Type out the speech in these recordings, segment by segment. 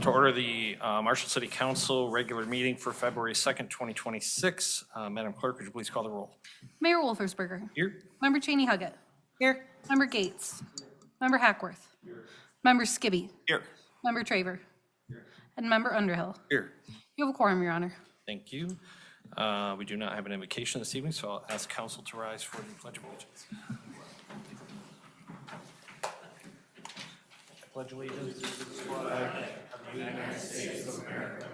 to order the Marshall City Council regular meeting for February 2nd, 2026. Madam Clerk, would you please call the roll? Mayor Wolfersberger. Here. Member Cheney Huggett. Here. Member Gates. Member Hackworth. Member Skibby. Here. Member Traver. And Member Underhill. Here. You have a quorum, Your Honor. Thank you. We do not have an invocation this evening, so I'll ask council to rise for the Pledge of Allegiance. I pledge allegiance to the flag of the United States of America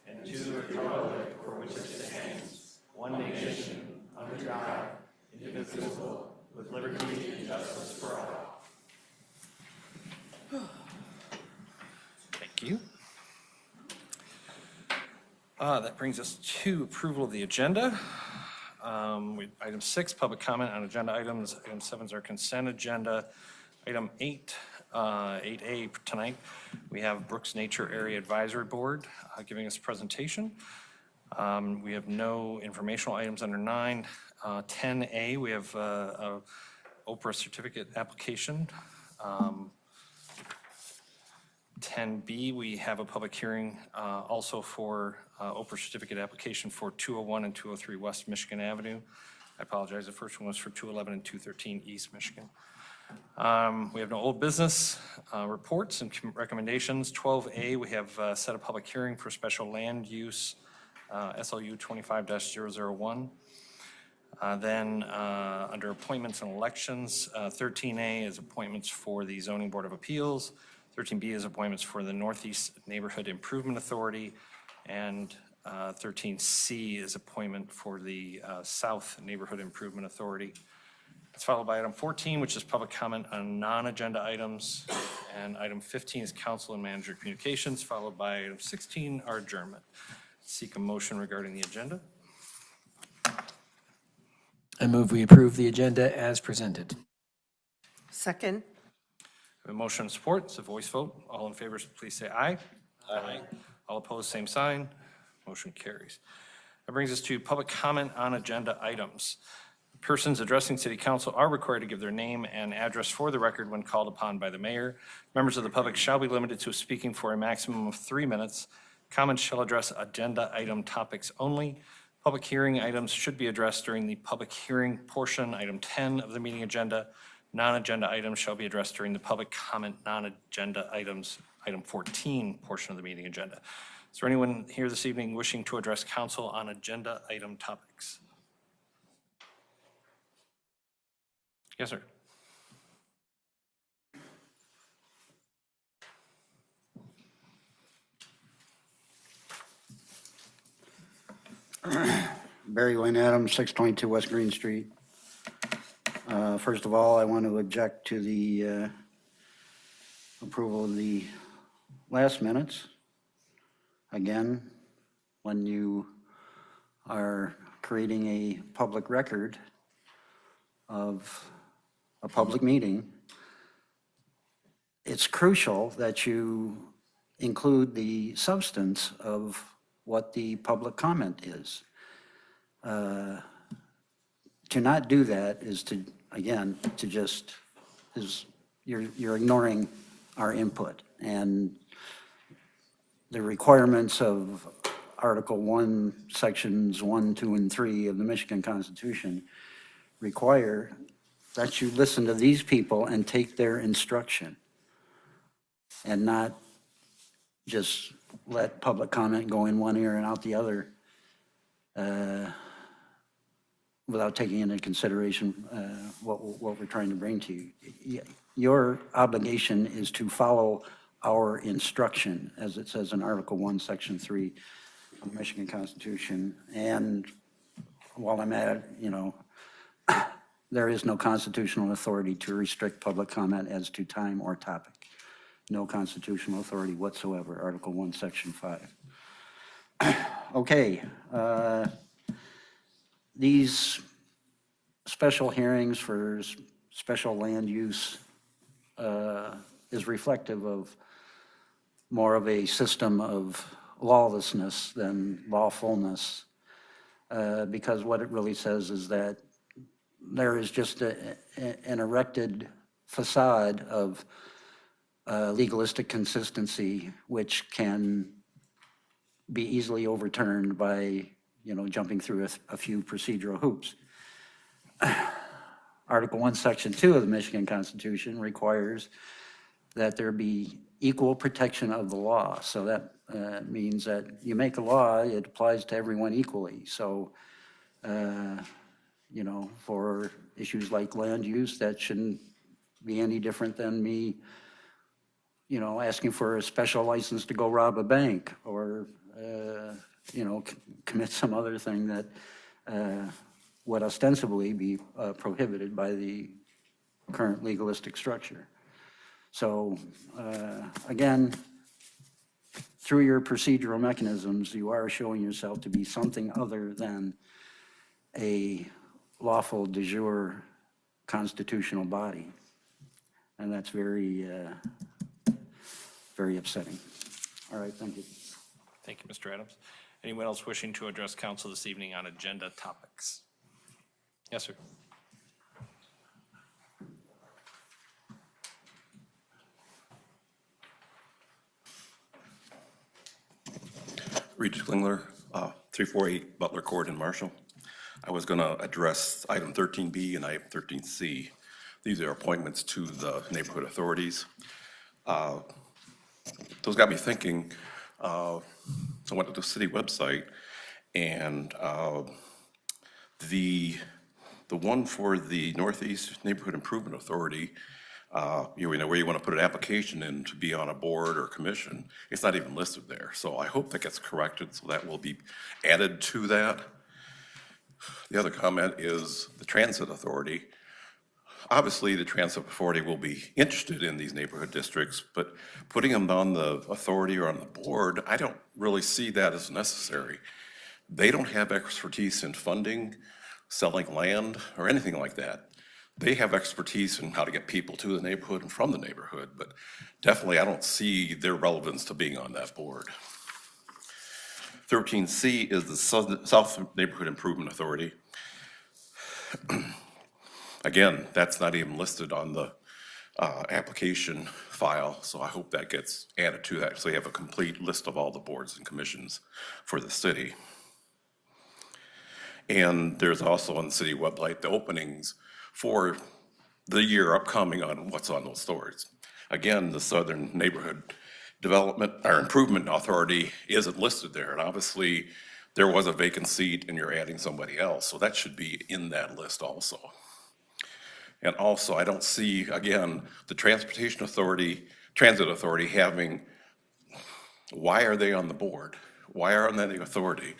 and to the republic for which it stands, one nation, under God, indivisible, with liberty and justice for all. Thank you. That brings us to approval of the agenda. Item 6, public comment on agenda items. Item 7 is our consent agenda. Item 8A tonight, we have Brooks Nature Area Advisory Board giving us a presentation. We have no informational items under 9. 10A, we have a Oprah certificate application. 10B, we have a public hearing also for Oprah certificate application for 201 and 203 West Michigan Avenue. I apologize, the first one was for 211 and 213 East Michigan. We have no old business reports and recommendations. 12A, we have set a public hearing for special land use SLU 25-001. Then under appointments and elections, 13A is appointments for the Zoning Board of Appeals. 13B is appointments for the Northeast Neighborhood Improvement Authority, and 13C is appointment for the South Neighborhood Improvement Authority. It's followed by item 14, which is public comment on non-agenda items, and item 15 is council and manager communications, followed by item 16, our adjournment. Seek a motion regarding the agenda. I move we approve the agenda as presented. Second. We have a motion and support. It's a voice vote. All in favor, please say aye. Aye. All opposed, same sign. Motion carries. That brings us to public comment on agenda items. Persons addressing City Council are required to give their name and address for the record when called upon by the mayor. Members of the public shall be limited to speaking for a maximum of 3 minutes. Comments shall address agenda item topics only. Public hearing items should be addressed during the public hearing portion, item 10 of the meeting agenda. Non-agenda items shall be addressed during the public comment non-agenda items, item 14 portion of the meeting agenda. Is there anyone here this evening wishing to address council on agenda item topics? Yes, sir. Barry Wayne Adams, 622 West Green Street. First of all, I want to object to the approval of the last minutes. Again, when you are creating a public record of a public meeting, it's crucial that you include the substance of what the public comment is. To not do that is to, again, to just, you're ignoring our input. And the requirements of Article 1, Sections 1, 2, and 3 of the Michigan Constitution require that you listen to these people and take their instruction and not just let public comment go in one ear and out the other without taking into consideration what we're trying to bring to you. Your obligation is to follow our instruction, as it says in Article 1, Section 3 of the Michigan Constitution. And while I'm at it, there is no constitutional authority to restrict public comment as to time or topic. No constitutional authority whatsoever, Article 1, Section 5. Okay. These special hearings for special land use is reflective of more of a system of lawlessness than lawfulness, because what it really says is that there is just an erected facade of legalistic consistency, which can be easily overturned by, jumping through a few procedural hoops. Article 1, Section 2 of the Michigan Constitution requires that there be equal protection of the law. So that means that you make a law, it applies to everyone equally. So, for issues like land use, that shouldn't be any different than me, asking for a special license to go rob a bank or, commit some other thing that would ostensibly be prohibited by the current legalistic structure. So again, through your procedural mechanisms, you are showing yourself to be something other than a lawful de jure constitutional body. And that's very, very upsetting. All right, thank you. Thank you, Mr. Adams. Anyone else wishing to address council this evening on agenda topics? Yes, sir. Regis Klingler, 348 Butler Court in Marshall. I was going to address item 13B and item 13C. These are appointments to the neighborhood authorities. Those got me thinking. I went to the city website, and the one for the Northeast Neighborhood Improvement Authority, where you want to put an application in to be on a board or commission, it's not even listed there. So I hope that gets corrected, so that will be added to that. The other comment is the Transit Authority. Obviously, the Transit Authority will be interested in these neighborhood districts, but putting them on the authority or on the board, I don't really see that as necessary. They don't have expertise in funding, selling land, or anything like that. They have expertise in how to get people to the neighborhood and from the neighborhood, but definitely I don't see their relevance to being on that board. 13C is the South Neighborhood Improvement Authority. Again, that's not even listed on the application file, so I hope that gets added to that, so you have a complete list of all the boards and commissions for the city. And there's also on the city website the openings for the year upcoming on what's on those stores. Again, the Southern Neighborhood Development or Improvement Authority isn't listed there, and obviously there was a vacant seat and you're adding somebody else, so that should be in that list also. And also, I don't see, again, the Transit Authority having, why are they on the board? Why aren't they the authority?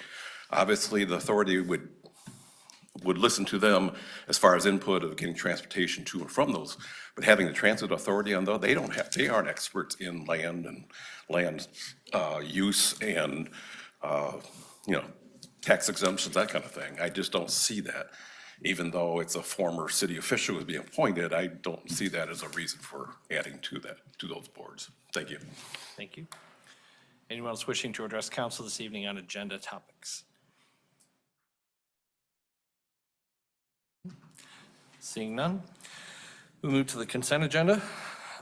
Obviously, the authority would listen to them as far as input of getting transportation to and from those. But having the Transit Authority on though, they aren't experts in land and land use and, tax exemptions, that kind of thing. I just don't see that. Even though it's a former city official who's being appointed, I don't see that as a reason for adding to those boards. Thank you. Thank you. Anyone else wishing to address council this evening on agenda topics? Seeing none, we'll move to the consent agenda.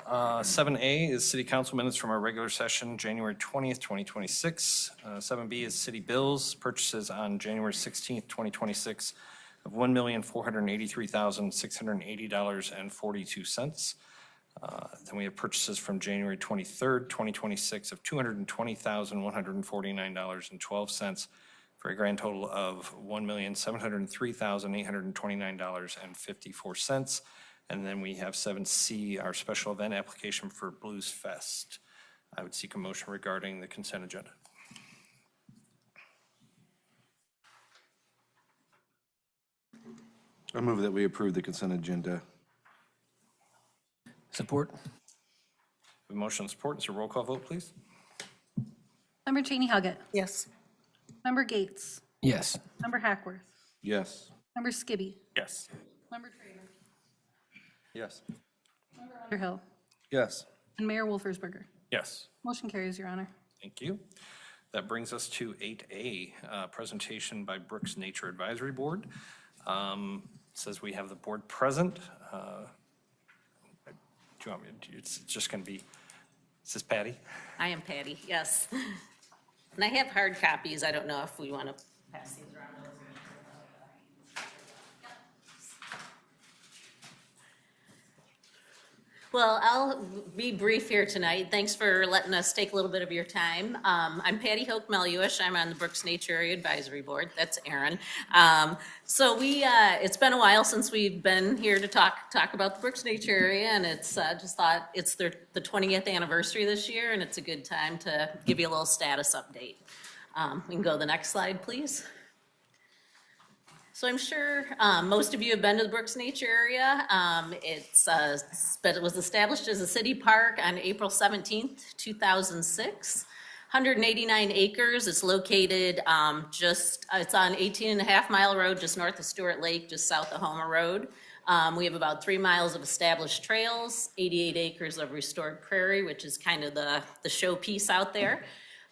7A is city council minutes from our regular session, January 20th, 2026. 7B is city bills, purchases on January 16th, 2026 of $1,483,680.42. Then we have purchases from January 23rd, 2026 of $220,149.12 for a grand total of $1,703,829.54. And then we have 7C, our special event application for Blues Fest. I would seek a motion regarding the consent agenda. I move that we approve the consent agenda. Support? The motion and support, is a roll call vote, please? Member Cheney Huggett. Yes. Member Gates. Yes. Member Hackworth. Yes. Member Skibby. Yes. Member Trainer. Yes. Member Underhill. Yes. And Mayor Wolfersberger. Yes. Motion carries, Your Honor. Thank you. That brings us to 8A, presentation by Brooks Nature Advisory Board. Says we have the board present. Do you want me to, it's just going to be Is this Patty? I am Patty, yes. And I have hard copies. I don't know if we want to pass these around. Well, I'll be brief here tonight. Thanks for letting us take a little bit of your time. I'm Patty Hoke Meluish. I'm on the Brooks Nature Area Advisory Board. That's Aaron. So it's been a while since we've been here to talk about the Brooks Nature Area, and it's just thought it's the 20th anniversary this year, and it's a good time to give you a little status update. We can go to the next slide, please. So I'm sure most of you have been to the Brooks Nature Area. It was established as a city park on April 17th, 2006. 189 acres. It's located it's on 18.5 Mile Road, just north of Stewart Lake, just south of Homer Road. We have about 3 miles of established trails, 88 acres of restored prairie, which is kind of the showpiece out there.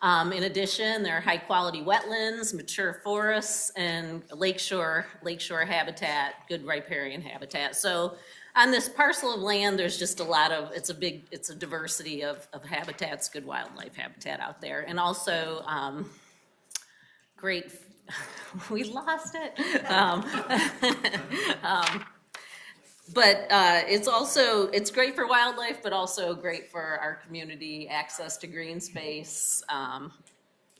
In addition, there are high-quality wetlands, mature forests, and lakeshore habitat, good riparian habitat. So on this parcel of land, there's just a lot of, it's a diversity of habitats, good wildlife habitat out there. And also, great, we lost it. But it's great for wildlife, but also great for our community, access to green space.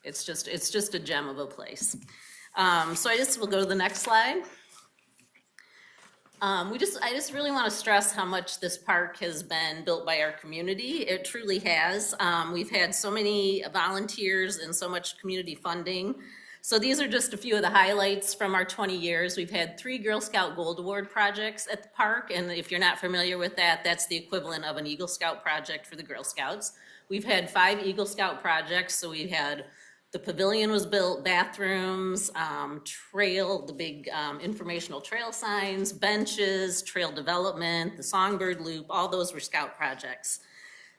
It's just a gem of a place. So we'll go to the next slide. I just really want to stress how much this park has been built by our community. It truly has. We've had so many volunteers and so much community funding. So these are just a few of the highlights from our 20 years. We've had 3 Girl Scout Gold Award projects at the park, and if you're not familiar with that, that's the equivalent of an Eagle Scout project for the Girl Scouts. We've had 5 Eagle Scout projects, so we had the pavilion was built, bathrooms, the big informational trail signs, benches, trail development, the Songbird Loop, all those were Scout projects.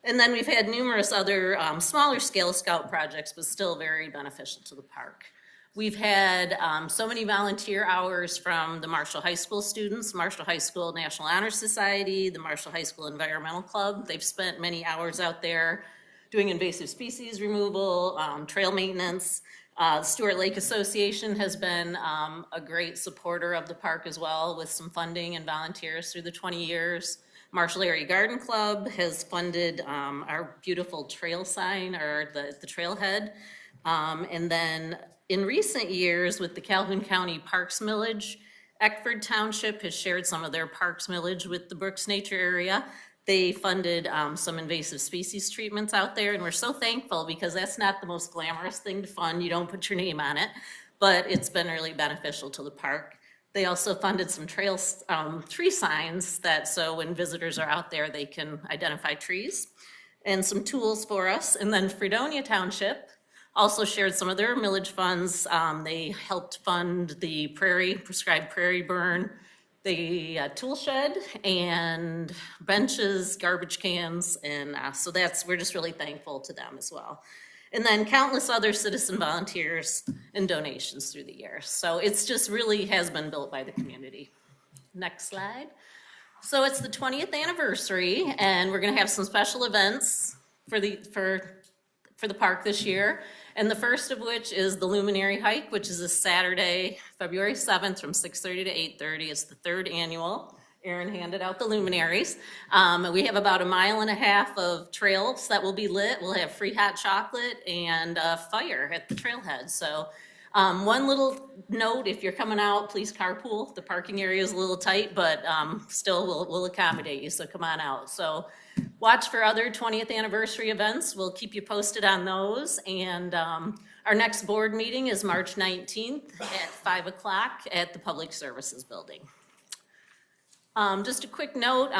And then we've had numerous other smaller scale Scout projects, but still very beneficial to the park. We've had so many volunteer hours from the Marshall High School students, Marshall High School National Honor Society, the Marshall High School Environmental Club. They've spent many hours out there doing invasive species removal, trail maintenance. The Stewart Lake Association has been a great supporter of the park as well, with some funding and volunteers through the 20 years. Marshall Area Garden Club has funded our beautiful trail sign, or the trailhead. And then in recent years, with the Calhoun County Parks Millage, Eckford Township has shared some of their parks millage with the Brooks Nature Area. They funded some invasive species treatments out there, and we're so thankful because that's not the most glamorous thing to fund. You don't put your name on it, but it's been really beneficial to the park. They also funded some tree signs so when visitors are out there, they can identify trees, and some tools for us. And then Fredonia Township also shared some of their millage funds. They helped fund the prescribed prairie burn, the tool shed, and benches, garbage cans, and so we're just really thankful to them as well. And then countless other citizen volunteers and donations through the years. So it's just really has been built by the community. Next slide. So it's the 20th anniversary, and we're gonna have some special events for the park this year. And the first of which is the Luminary Hike, which is this Saturday, February 7th from 6:30 to 8:30. It's the 3rd annual. Aaron handed out the luminaries. We have about 1.5 miles of trails that will be lit. We'll have free hot chocolate and fire at the trailhead. So one little note, if you're coming out, please carpool. The parking area is a little tight, but still we'll accommodate you, so come on out. So watch for other 20th anniversary events. We'll keep you posted on those. And our next board meeting is March 19th at 5 o'clock at the Public Services Building. Just a quick note,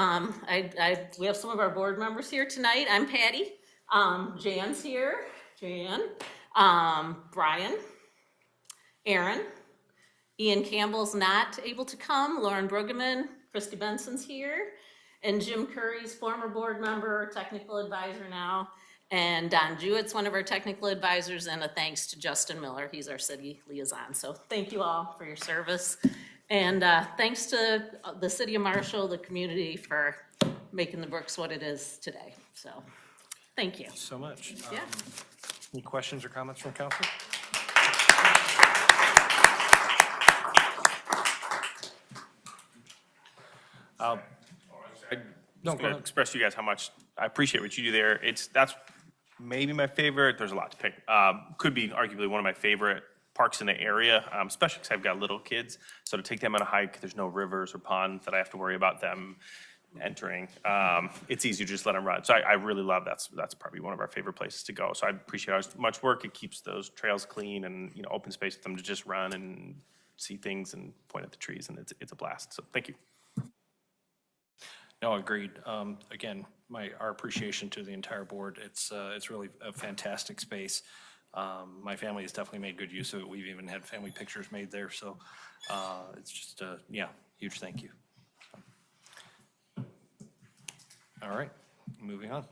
we have some of our board members here tonight. I'm Patty. Jan's here. Jan. Brian. Aaron. Ian Campbell's not able to come. Lauren Brueggemann. Christy Benson's here. And Jim Curry's former board member, technical advisor now. And Don Jewett's one of our technical advisors, and a thanks to Justin Miller. He's our city liaison. So thank you all for your service. And thanks to the city of Marshall, the community, for making the Brooks what it is today. So Thank you. So much. Yeah. Any questions or comments from council? I'm No, just go going to ahead. express to you guys how much I appreciate what you do there. That's maybe my favorite. There's a lot to pick. Could be arguably one of my favorite parks in the area, especially because I've got little kids. So to take them on a hike, there's no rivers or ponds that I have to worry about them entering. It's easy to just let them run. So I really love that's probably one of our favorite places to go. So I appreciate how much work it keeps those trails clean and open space for them to just run and see things and point at the trees, and it's a blast. So thank you. No, agreed. Again, our appreciation to the entire board. It's really a fantastic space. My family has definitely made good use of it. We've even had family pictures made there, so it's just, yeah, huge thank you. All right, moving on.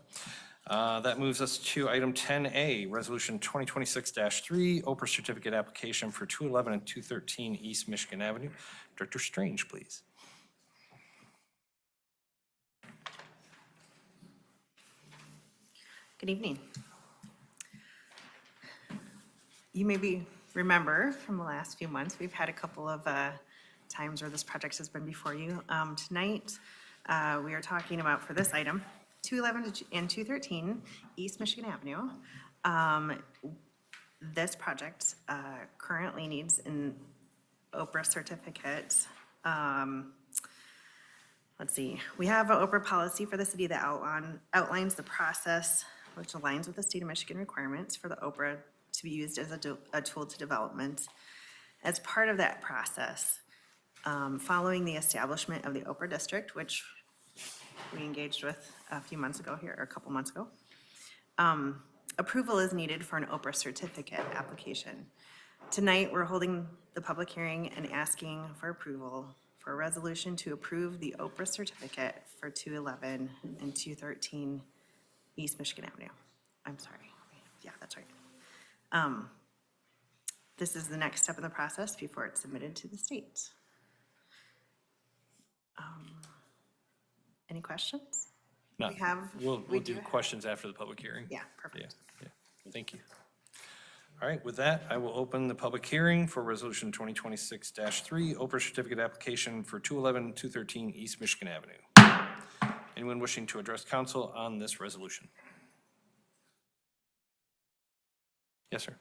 That moves us to item 10A, Resolution 2026-3, Oprah Certificate Application for 211 and 213 East Michigan Avenue. Director Strange, please. Good evening. You maybe remember from the last few months, we've had a couple of times where this project has been before you. Tonight, we are talking about, for this item, 211 and 213 East Michigan Avenue. This project currently needs an Oprah certificate. Let's see, we have an Oprah policy for the city that outlines the process which aligns with the state of Michigan requirements for the Oprah to be used as a tool to development. As part of that process, following the establishment of the Oprah district, which we engaged with a few months ago here, or a couple months ago, approval is needed for an Oprah certificate application. Tonight, we're holding the public hearing and asking for approval for a resolution to approve the Oprah certificate for 211 and 213 East Michigan Avenue. I'm sorry. Yeah, that's right. This is the next step in the process before it's submitted to the state. Any questions? No, We have- we'll we do do- questions after the public hearing. Yeah, perfect. Yeah, thank you. All right, with that, I will open the public hearing for Resolution 2026-3, Oprah Certificate Application for 211, 213 East Michigan Avenue. Anyone wishing to address council on this resolution? Yes, sir.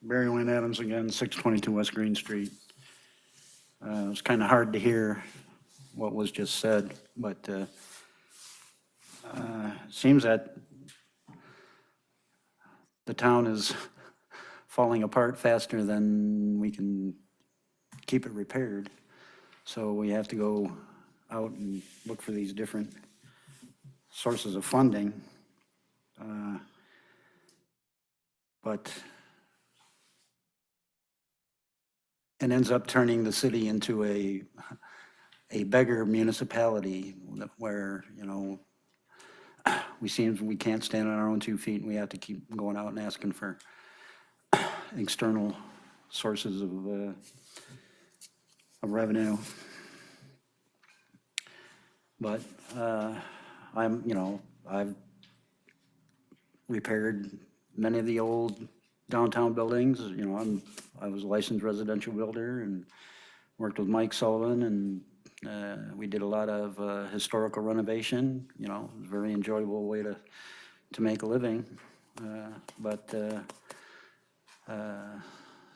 Barry Wayne Adams again, 622 West Green Street. It was kind of hard to hear what was just said, but it seems that the town is falling apart faster than we can keep it repaired. So we have to go out and look for these different sources of funding. But it ends up turning the city into a beggar municipality where, we can't stand on our own 2 feet and we have to keep going out and asking for external sources of revenue. But I've repaired many of the old downtown buildings. I was a licensed residential builder and worked with Mike Sullivan, and we did a lot of historical renovation. It was a very enjoyable way to make a living. But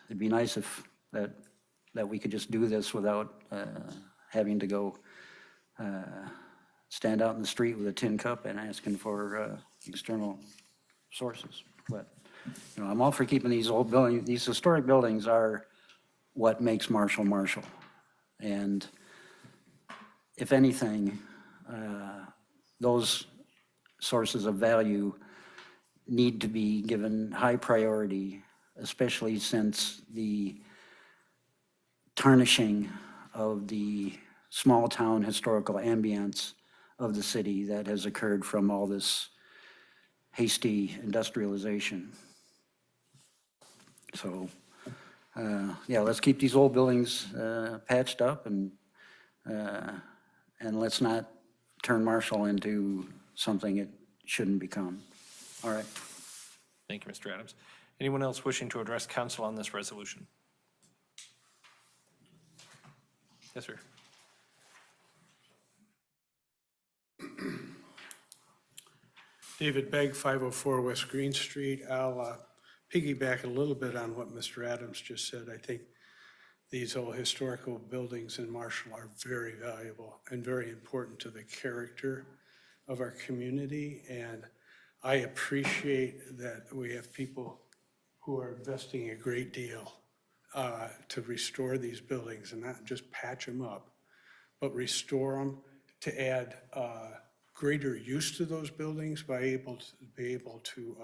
it'd be nice if that we could just do this without having to go stand out in the street with a tin cup and asking for external sources. But I'm all for keeping these old buildings. These historic buildings are what makes Marshall Marshall. And if anything, those sources of value need to be given high priority, especially since the tarnishing of the small town historical ambience of the city that has occurred from all this hasty industrialization. So, yeah, let's keep these old buildings patched up and let's not turn Marshall into something it shouldn't become. All right. Thank you, Mr. Adams. Anyone else wishing to address council on this resolution? Yes, sir. David Begg, 504 West Green Street. I'll piggyback a little bit on what Mr. Adams just said. I think these old historical buildings in Marshall are very valuable and very important to the character of our community. And I appreciate that we have people who are investing a great deal to restore these buildings and not just patch them up, but restore them to add greater use to those buildings by be able to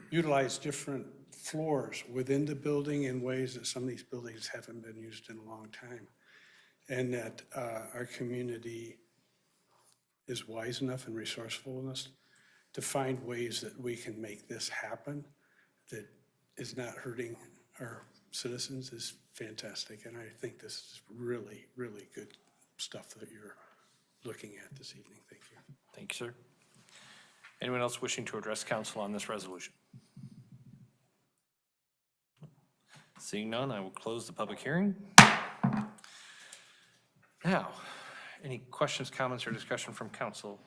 utilize different floors within the building in ways that some of these buildings haven't been used in a long time. And that our community is wise enough and resourceful enough to find ways that we can make this happen that is not hurting our citizens is fantastic. And I think this is really, really good stuff that you're looking at this evening. Thank you. Thank you, sir. Anyone else wishing to address council on this resolution? Seeing none, I will close the public hearing. Now, any questions, comments, or discussion from council?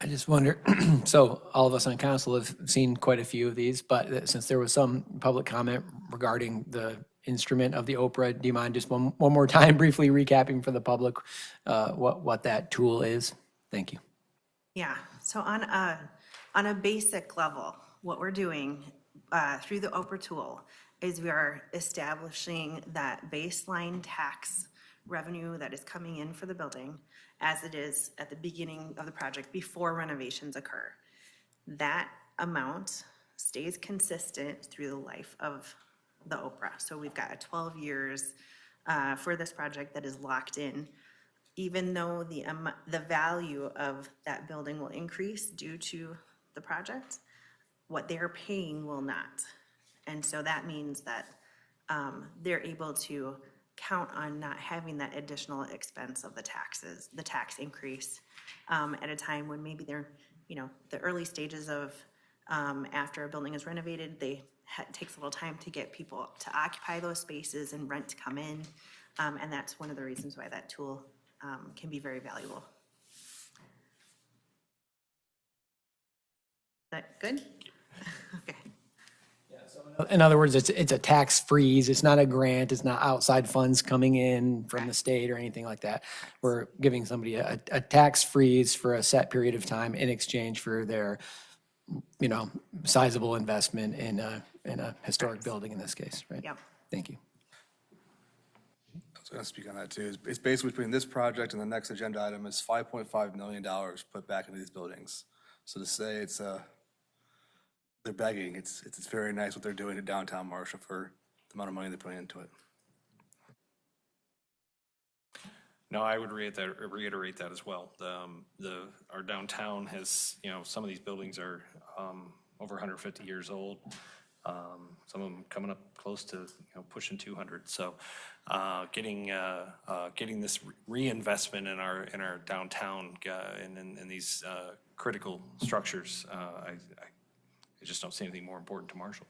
I just wonder, so all of us on council have seen quite a few of these, but since there was some public comment regarding the instrument of the Oprah, do you mind just one more time briefly recapping for the public what that tool is? Thank you. Yeah, so on a basic level, what we're doing through the Oprah tool is we are establishing that baseline tax revenue that is coming in for the building as it is at the beginning of the project before renovations occur. That amount stays consistent through the life of the Oprah. So we've got 12 years for this project that is locked in, even though the value of that building will increase due to the project, what they're paying will not. And so that means that they're able to count on not having that additional expense of the taxes, the tax increase, at a time when maybe they're, the early stages of after a building is renovated, it takes a little time to get people to occupy those spaces and rent to come in. And that's one of the reasons why that tool can be very valuable. Is that good? Okay. In other words, it's a tax freeze. It's not a grant. It's not outside funds coming in from the state or anything like that. We're giving somebody a tax freeze for a set period of time in exchange for their, sizable investment in a historic building in this case, right? Yep. Thank you. I was going to speak on that too. It's basically between this project and the next agenda item is $5.5 million put back into these buildings. So to say it's they're begging, it's very nice what they're doing to downtown Marshall for the amount of money they're putting into it. No, I would reiterate that as well. Our downtown has, some of these buildings are over 150 years old. Some of them coming up close to, pushing 200. So getting this reinvestment in our downtown and in these critical structures, I just don't see anything more important to Marshall.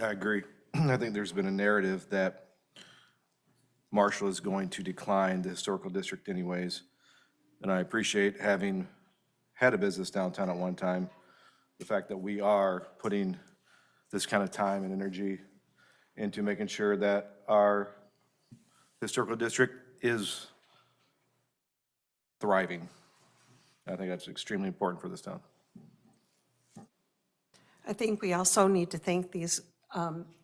I agree. I think there's been a narrative that Marshall is going to decline the historical district anyways. And I appreciate, having had a business downtown at one time, the fact that we are putting this kind of time and energy into making sure that our historical district is thriving. I think that's extremely important for this town. I think we also need to thank these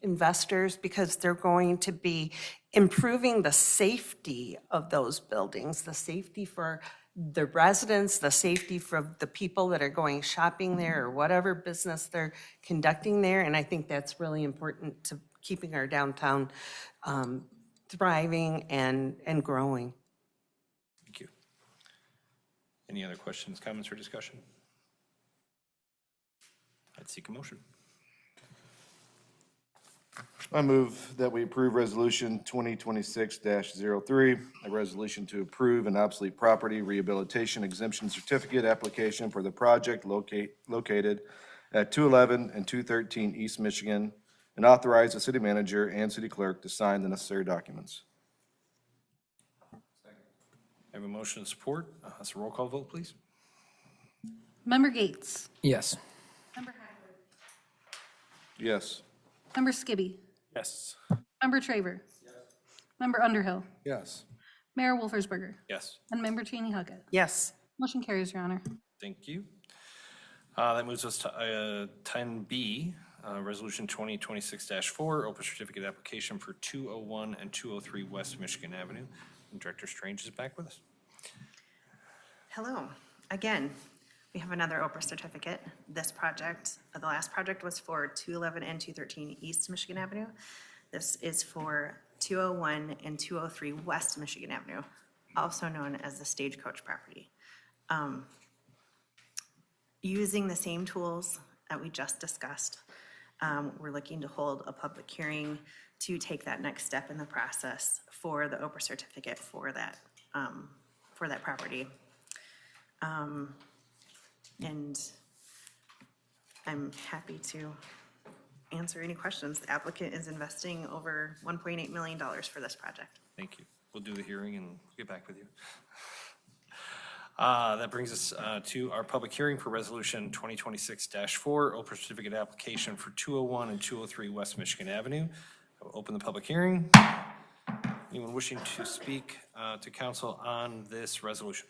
investors because they're going to be improving the safety of those buildings, the safety for the residents, the safety for the people that are going shopping there or whatever business they're conducting there. And I think that's really important to keeping our downtown thriving and growing. Thank you. Any other questions, comments, or discussion? I'd seek a motion. I move that we approve Resolution 2026-03, a resolution to approve an obsolete property rehabilitation exemption certificate application for the project located at 211 and 213 East Michigan, and authorize the city manager and city clerk to sign the necessary documents. I have a motion and support. That's a roll call vote, please. Member Gates. Yes. Member Hackworth. Yes. Member Skibby. Yes. Member Traver. Member Underhill. Yes. Mayor Wolfersberger. Yes. And Member Cheney Huggett. Yes. Motion carries, Your Honor. Thank you. That moves us to 10B, Resolution 2026-4, open certificate application for 201 and 203 West Michigan Avenue. And Director Strange is back with us. Hello. Again, we have another Oprah certificate. This project, the last project was for 211 and 213 East Michigan Avenue. This is for 201 and 203 West Michigan Avenue, also known as the Stagecoach property. Using the same tools that we just discussed, we're looking to hold a public hearing to take that next step in the process for the Oprah certificate for that property. And I'm happy to answer any questions. The applicant is investing over $1.8 million for this project. Thank you. We'll do the hearing and get back with you. That brings us to our public hearing for Resolution 2026-4, open certificate application for 201 and 203 West Michigan Avenue. I will open the public hearing. Anyone wishing to speak to council on this resolution?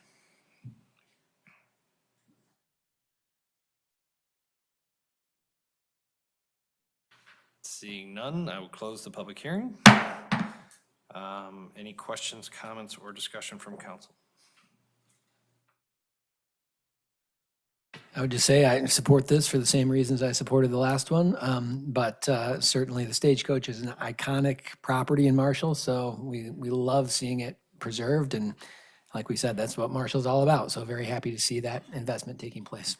Seeing none, I will close the public hearing. Any questions, comments, or discussion from council? I would just say I support this for the same reasons I supported the last one. But certainly the Stagecoach is an iconic property in Marshall, so we love seeing it preserved. And like we said, that's what Marshall's all about. So very happy to see that investment taking place.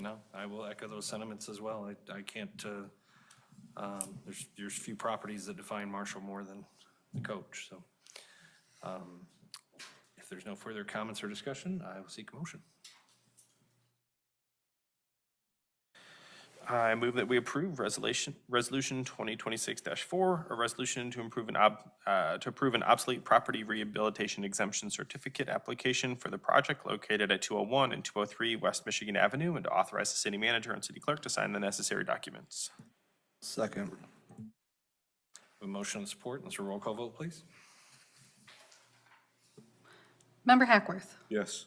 No, I will echo those sentiments as well. I can't, there's few properties that define Marshall more than the coach, so. If there's no further comments or discussion, I will seek a motion. I move that we approve Resolution 2026-4, a resolution to approve an obsolete property rehabilitation exemption certificate application for the project located at 201 and 203 West Michigan Avenue, and to authorize the city manager and city clerk to sign the necessary documents. Second. A motion and support. Let's roll call vote, please. Member Hackworth. Yes.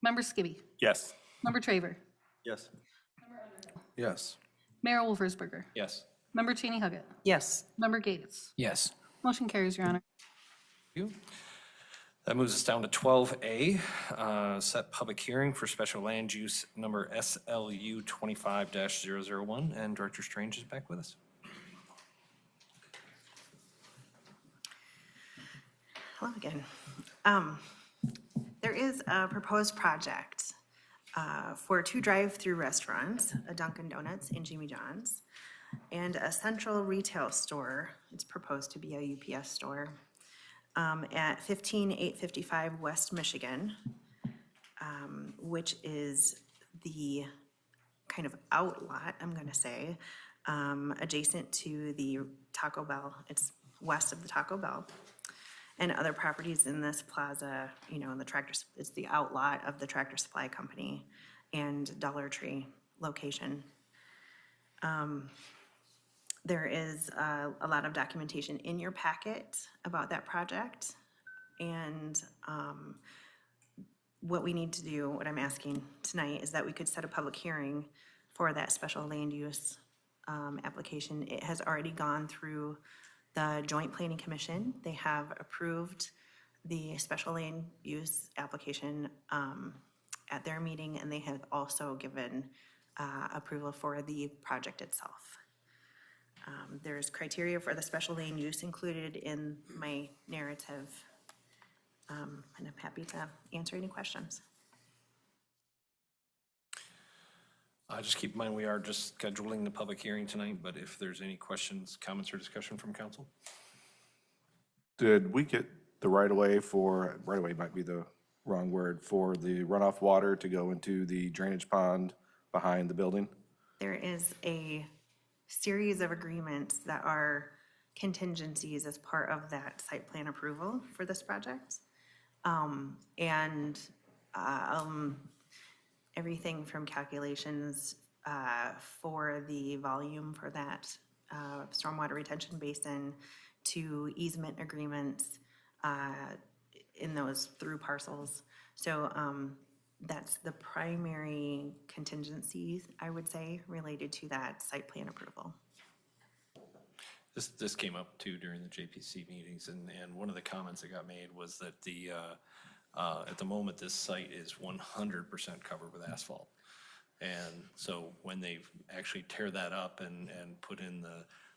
Member Skibby. Yes. Member Traver. Yes. Yes. Mayor Wolfersberger. Yes. Member Cheney Huggett. Yes. Member Gates. Yes. Motion carries, Your Honor. Thank you. That moves us down to 12A, set public hearing for special land use number SLU 25-001, and Director Strange is back with us. Hello again. There is a proposed project for 2 drive-through restaurants, a Dunkin' Donuts and Jimmy John's, and a central retail store. It's proposed to be a UPS store at 15855 West Michigan, which is the kind of outlot, I'm going to say, adjacent to the Taco Bell. It's west of the Taco Bell. And other properties in this plaza, you know, it's the outlot of the Tractor Supply Company and Dollar Tree location. There is a lot of documentation in your packet about that project. And what we need to do, what I'm asking tonight, is that we could set a public hearing for that special land use application. It has already gone through the Joint Planning Commission. They have approved the special land use application at their meeting, and they have also given approval for the project itself. There's criteria for the special land use included in my narrative, and I'm happy to answer any questions. Just keep in mind, we are just scheduling the public hearing tonight, but if there's any questions, comments, or discussion from council? Did we get the right-of-way for, right-of-way might be the wrong word, for the runoff water to go into the drainage pond behind the building? There is a series of agreements that are contingencies as part of that site plan approval for this project. Everything from calculations for the volume for that stormwater retention basin to easement agreements in those through parcels. So that's the primary contingencies, I would say, related to that site plan approval. This came up too during the JPC meetings, and one of the comments that got made was that at the moment, this site is 100% covered with asphalt. And so when they actually tear that up and put in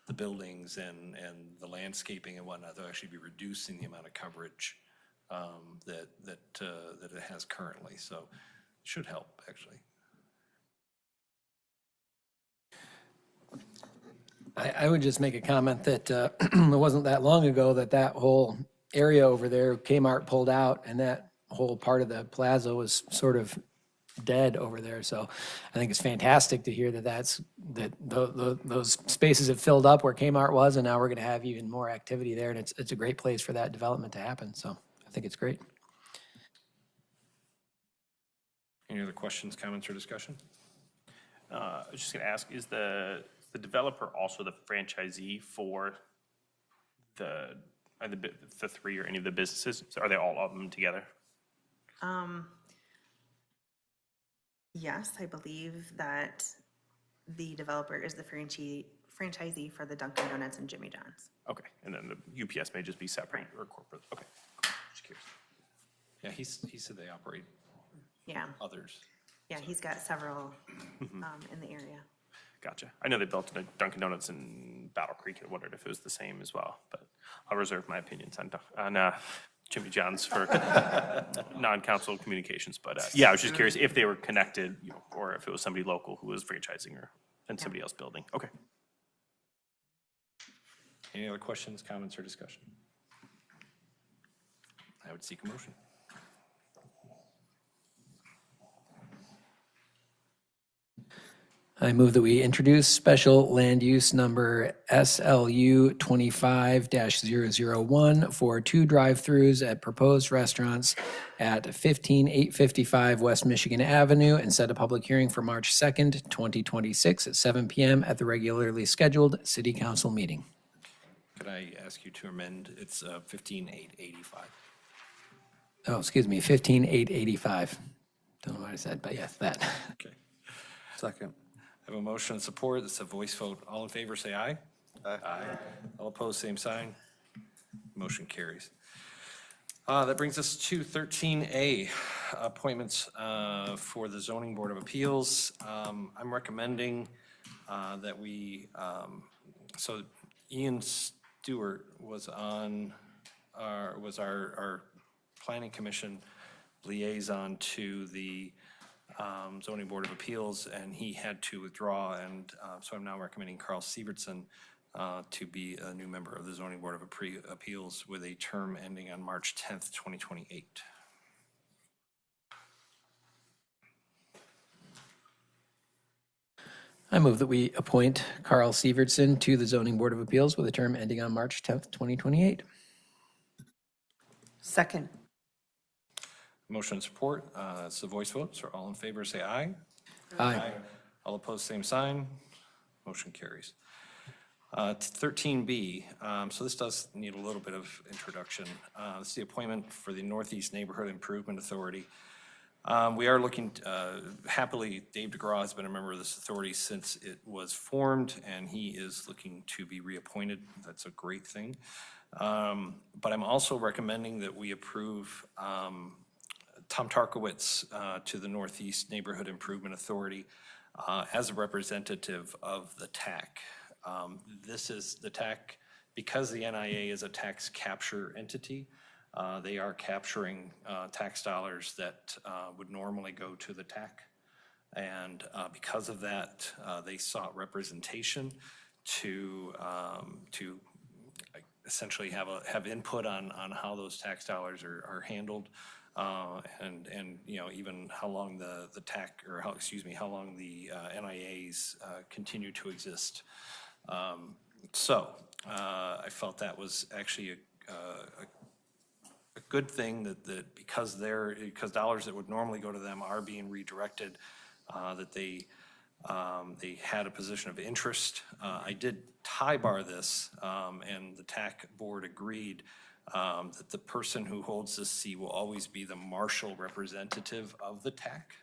the buildings and the landscaping and whatnot, they'll actually be reducing the amount of coverage that it has currently. So it should help, actually. I would just make a comment that it wasn't that long ago that whole area over there, Kmart pulled out, and that whole part of the plaza was sort of dead over there. So I think it's fantastic to hear that those spaces have filled up where Kmart was, and now we're going to have even more activity there, and it's a great place for that development to happen. So I think it's great. Any other questions, comments, or discussion? I was just going to ask, is the developer also the franchisee for the three or any of the businesses? So are they all of them together? Yes, I believe that the developer is the franchisee for the Dunkin' Donuts and Jimmy John's. Okay, and then the UPS may just be separate or corporate. Okay, cool. Just curious. Yeah, he said they operate Yeah, others. yeah, he's got several in the area. Gotcha. I know they built a Dunkin' Donuts in Battle Creek. I wondered if it was the same as well, but I'll reserve my opinions on Jimmy John's for non-council communications. But yeah, I was just curious if they were connected, or if it was somebody local who was franchising and somebody else building. Okay. Any other questions, comments, or discussion? I would seek a motion. I move that we introduce special land use number SLU 25-001 for 2 drive-throughs at proposed restaurants at 15855 West Michigan Avenue, and set a public hearing for March 2nd, 2026 at 7 p.m. at the regularly scheduled city council meeting. Could I ask you to amend? It's 15885. Oh, excuse me, 15885. Don't know what I said, but yes, that. Okay. Second. I have a motion and support. It's a voice vote. All in favor, say aye. Aye. All opposed, same sign. Motion carries. That brings us to 13A, appointments for the Zoning Board of Appeals. I'm recommending that we, so Ian Stewart was on, was our Planning Commission liaison to the Zoning Board of Appeals, and he had to withdraw, and so I'm now recommending Carl Sievertson to be a new member of the Zoning Board of Appeals with a term ending on March 10th, 2028. I move that we appoint Carl Sievertson to the Zoning Board of Appeals with a term ending on March 10th, 2028. Second. Motion and support. It's a voice vote, so all in favor say aye. Aye. All opposed, same sign. Motion carries. 13B, so this does need a little bit of introduction. This is the appointment for the Northeast Neighborhood Improvement Authority. We are looking, happily, Dave DeGraw has been a member of this authority since it was formed, and he is looking to be reappointed. That's a great thing. But I'm also recommending that we approve Tom Tarkowitz to the Northeast Neighborhood Improvement Authority as a representative of the TAC. This is the TAC, because the NIA is a tax capture entity, they are capturing tax dollars that would normally go to the TAC. And because of that, they sought representation to essentially have input on how those tax dollars are handled, and you know, even how long the how long the NIAs continue to exist. So I felt that was actually a good thing that because dollars that would normally go to them are being redirected, that they had a position of interest. I did tie bar this, and the TAC board agreed that the person who holds this seat will always be the marshal representative of the TAC,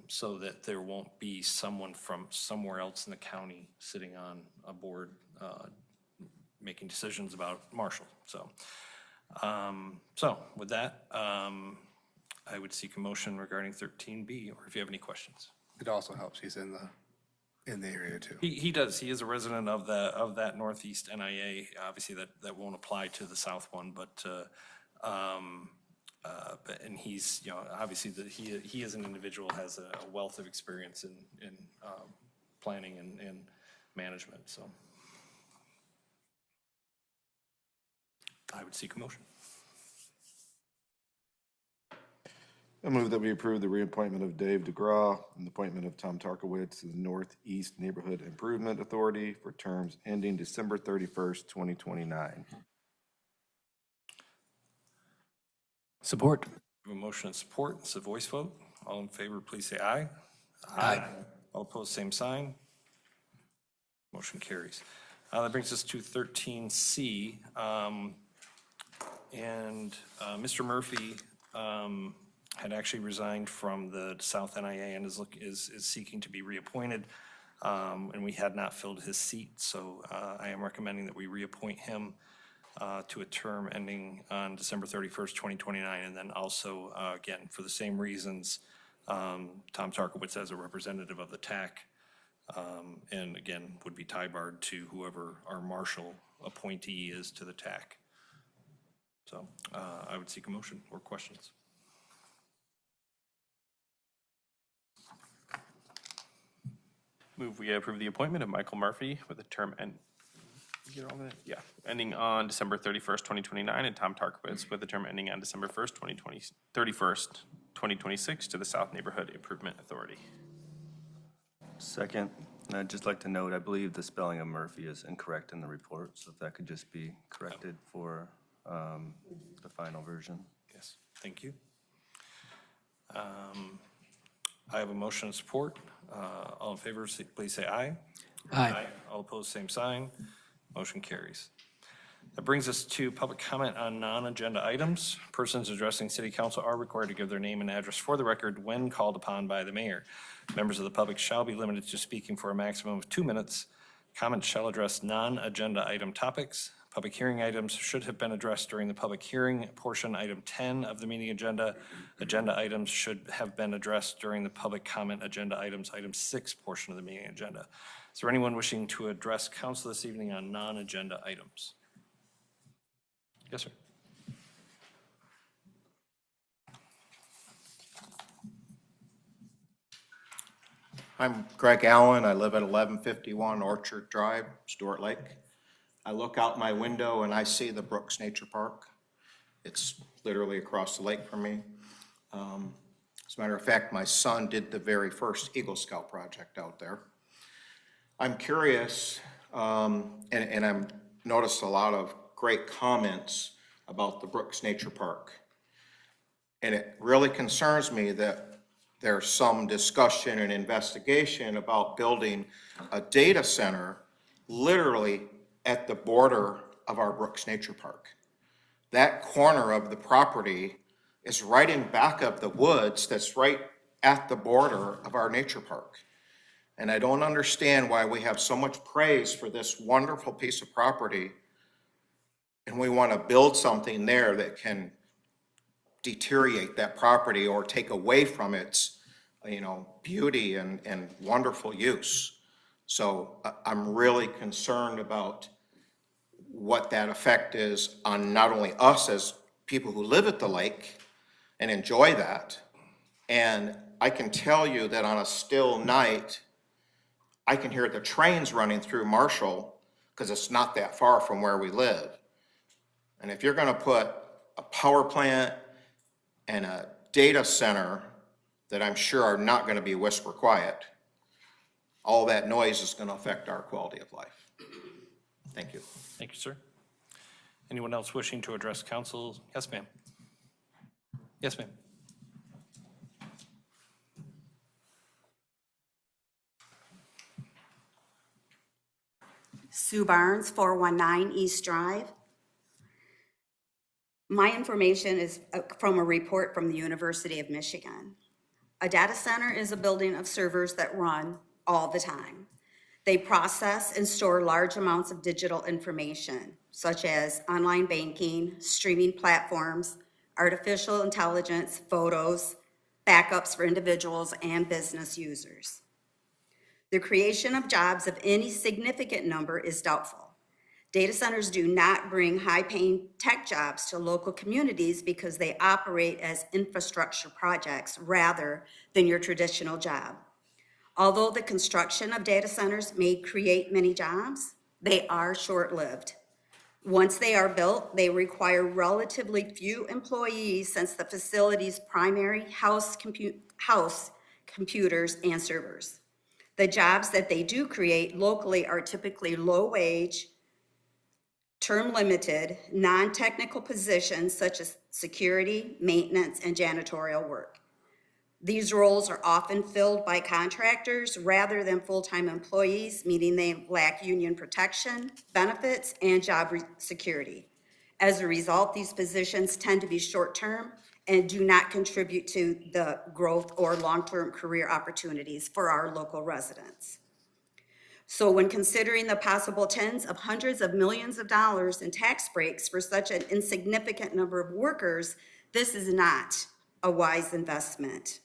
so that there won't be someone from somewhere else in the county sitting on a board making decisions about Marshall. So with that, I would seek a motion regarding 13B, or if you have any questions. It also helps he's in the area too. He does. He is a resident of that Northeast NIA. Obviously, that won't apply to the South one, but and he's, you know, obviously he as an individual has a wealth of experience in planning and management. So I would seek a motion. I move that we approve the reappointment of Dave DeGraw and the appointment of Tom Tarkowitz to the Northeast Neighborhood Improvement Authority for terms ending December 31st, 2029. Support. We have a motion and support. It's a voice vote. All in favor, please say aye. Aye. All opposed, same sign. Motion carries. That brings us to 13C. And Mr. Murphy had actually resigned from the South NIA and is seeking to be reappointed. And we had not filled his seat, so I am recommending that we reappoint him to a term ending on December 31st, 2029, and then also, again, for the same reasons, Tom Tarkowitz as a representative of the TAC, and again, would be tie-barred to whoever our marshal appointee is to the TAC. So I would seek a motion or questions. Move we approve the appointment of Michael Murphy with a term ending on December 31st, 2029, and Tom Tarkowitz with a term ending on December 1st, 2026 to the South Neighborhood Improvement Authority. Second, and I'd just like to note, I believe the spelling of Murphy is incorrect in the report, so if that could just be corrected for the final version. Yes, thank you. I have a motion and support. All in favor, please say aye. Aye. All opposed, same sign. Motion carries. That brings us to public comment on non-agenda items. Persons addressing city council are required to give their name and address for the record when called upon by the mayor. Members of the public shall be limited to speaking for a maximum of 2 minutes. Comments shall address non-agenda item topics. Public hearing items should have been addressed during the public hearing portion, item 10 of the meeting agenda. Agenda items should have been addressed during the public comment agenda items, item 6 portion of the meeting agenda. Is there anyone wishing to address council this evening on non-agenda items? Yes, sir. I'm Greg Allen. I live at 1151 Orchard Drive, Stuart Lake. I look out my window and I see the Brooks Nature Park. It's literally across the lake from me. As a matter of fact, my son did the very first Eagle Scout project out there. I'm curious, and I've noticed a lot of great comments about the Brooks Nature Park. And it really concerns me that there's some discussion and investigation about building a data center literally at the border of our Brooks Nature Park. That corner of the property is right in back of the woods that's right at the border of our nature park. And I don't understand why we have so much praise for this wonderful piece of property and we want to build something there that can deteriorate that property or take away from its, beauty and wonderful use. So I'm really concerned about what that effect is on not only us as people who live at the lake and enjoy that, and I can tell you that on a still night, I can hear the trains running through Marshall because it's not that far from where we live. And if you're gonna put a power plant and a data center that I'm sure are not gonna be whisper quiet, all that noise is gonna affect our quality of life. Thank you. Thank you, sir. Anyone else wishing to address council? Yes, ma'am. Yes, ma'am. Sue Barnes, 419 East Drive. My information is from a report from the University of Michigan. A data center is a building of servers that run all the time. They process and store large amounts of digital information, such as online banking, streaming platforms, artificial intelligence, photos, backups for individuals and business users. The creation of jobs of any significant number is doubtful. Data centers do not bring high-paying tech jobs to local communities because they operate as infrastructure projects rather than your traditional job. Although the construction of data centers may create many jobs, they are short-lived. Once they are built, they require relatively few employees since the facility's primary house computers and servers. The jobs that they do create locally are typically low-wage, term-limited, non-technical positions such as security, maintenance, and janitorial work. These roles are often filled by contractors rather than full-time employees, meaning they lack union protection, benefits, and job security. As a result, these positions tend to be short-term and do not contribute to the growth or long-term career opportunities for our local residents. So when considering the possible tens of hundreds of millions of dollars in tax breaks for such an insignificant number of workers, this is not a wise investment.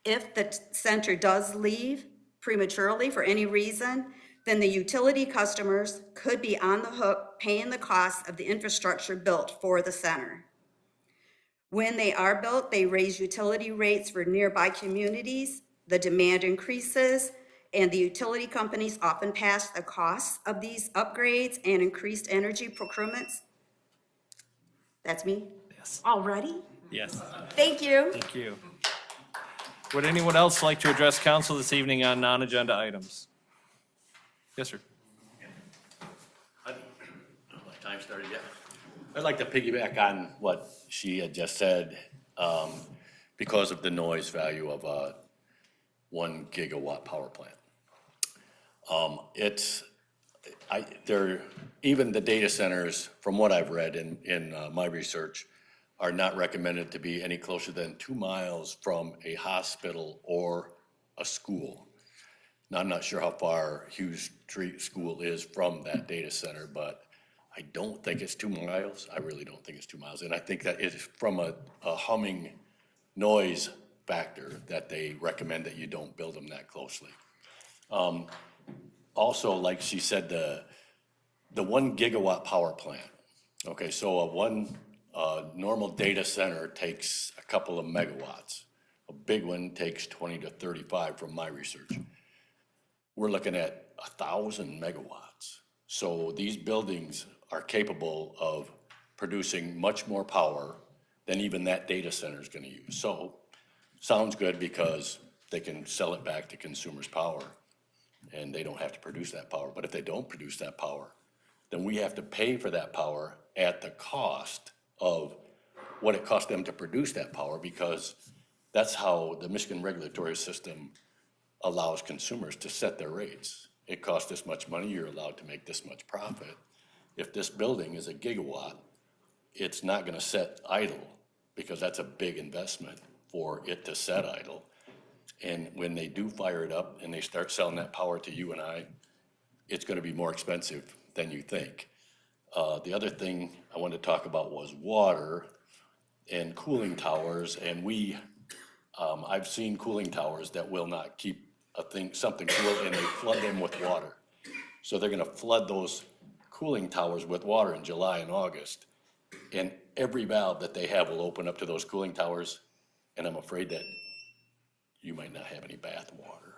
If the center does leave prematurely for any reason, then the utility customers could be on the hook paying the cost of the infrastructure built for the center. When they are built, they raise utility rates for nearby communities, the demand increases, and the utility companies often pass the costs of these upgrades and increased energy procurements. That's me? Yes. Already? Yes. Thank you. Thank you. Would anyone else like to address council this evening on non-agenda items? Yes, sir. My time started yet. I'd like to piggyback on what she had just said, because of the noise value of a 1 gigawatt power plant. Even the data centers, from what I've read in my research, are not recommended to be any closer than 2 miles from a hospital or a school. Now, I'm not sure how far Hughes Street School is from that data center, but I don't think it's 2 miles. I really don't think it's 2 miles. And I think that it is from a humming noise factor that they recommend that you don't build them that closely. Also, like she said, the 1 gigawatt power plant. Okay, so a normal data center takes a couple of megawatts. A big one takes 20 to 35 from my research. We're looking at 1,000 megawatts. So these buildings are capable of producing much more power than even that data center is going to use. So sounds good because they can sell it back to consumers' power and they don't have to produce that power. But if they don't produce that power, then we have to pay for that power at the cost of what it costs them to produce that power, because that's how the Michigan regulatory system allows consumers to set their rates. It costs this much money, you're allowed to make this much profit. If this building is a gigawatt, it's not gonna set idle, because that's a big investment for it to set idle. And when they do fire it up and they start selling that power to you and I, it's gonna be more expensive than you think. The other thing I wanted to talk about was water and cooling towers, and I've seen cooling towers that will not keep something cool, and they flood them with water. So they're gonna flood those cooling towers with water in July and August, and every valve that they have will open up to those cooling towers, and I'm afraid that you might not have any bath water,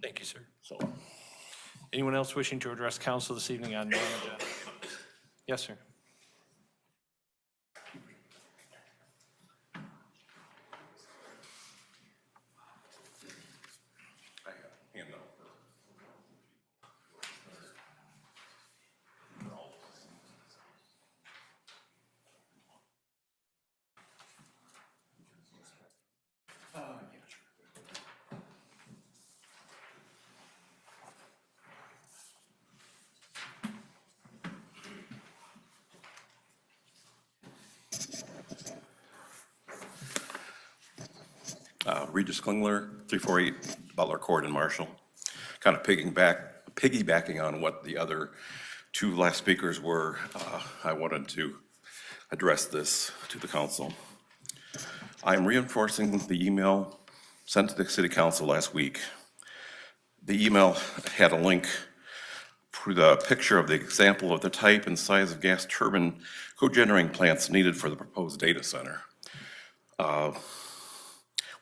Thank you, sir. so. Anyone else wishing to address council this evening on non-agenda items? Yes, sir. Regis Klingler, 348 Butler Court in Marshall. Kind of piggybacking on what the other two last speakers were, I wanted to address this to the council. I'm reinforcing the email sent to the city council last week. The email had a link for the picture of the example of the type and size of gas turbine cogenerating plants needed for the proposed data center.